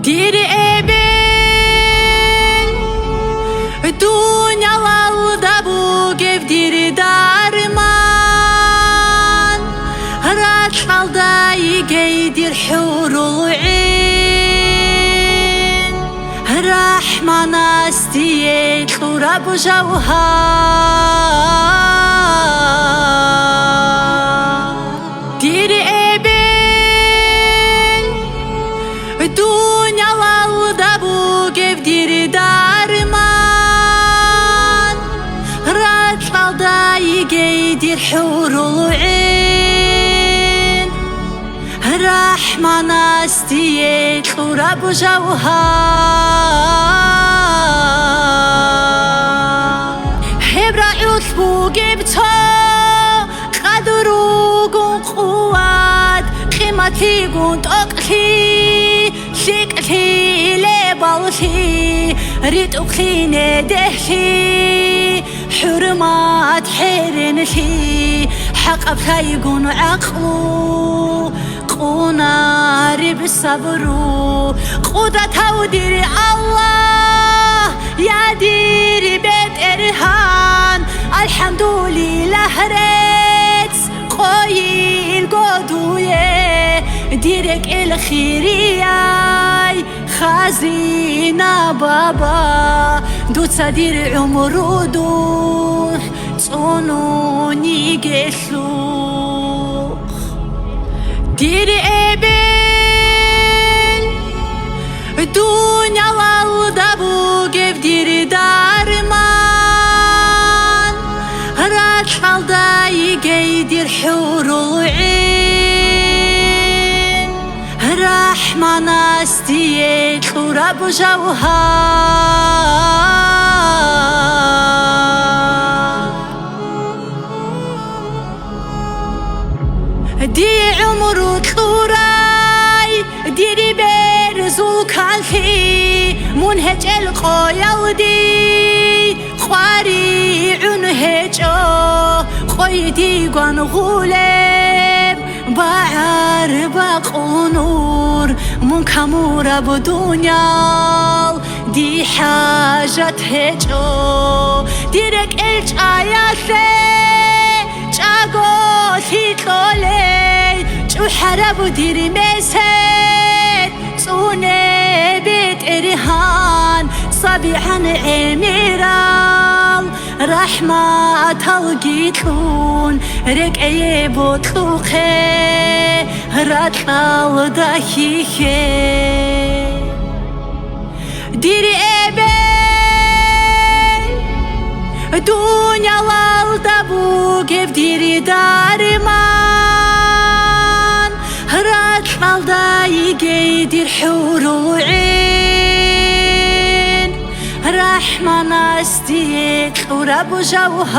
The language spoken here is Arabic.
ديري ابن دنيا والدبو كيف ديري دارمان راتشال دايقي دير حور العين رحمة ناستي تراب جوهر ديري ابن دنيا والدبو كيف ديري دارمان راتشال دايقي دير حور العين رحمة ناستي تراب جوهر هبرا عثبو جبتو قدرو قون قوات قيمتي قون تقلي شكلي لبالتي ريت أقلي ندهلي حرمات حرنتي حق أبتاي قون عقلو قناري بالصبرو قدرة وديري الله يا ديري بيت إرهان الحمد لله ريت قوي القدوية ديرك الخيرية خازينة بابا دوتسا دير عمرو دوح تصونوني قسلوخ ديري ابن دنيا والدبو كيف ديري دارمان راتشال دايقي دير حور العين رحمة ناستي تراب جوهر دي عمرو طوراي ديري بيرزو كالفي منهج القويل دي خواري عنهجو خوي ديقان غولب بعر بقنور من كامورا بدنيا دي حاجة هجو ديرك إلش آياتي جاقو ثيتلولي جو حربو ديري مسد صوني بيت إرهان صبيحا عميرال رحمة تلقيتلون رك أيبو تلوخي راتلال داخيخي ديري دنيا والدبو كيف ديري دارمان راتشال دايقي دير حور العين رحمة ناستي تراب جوهر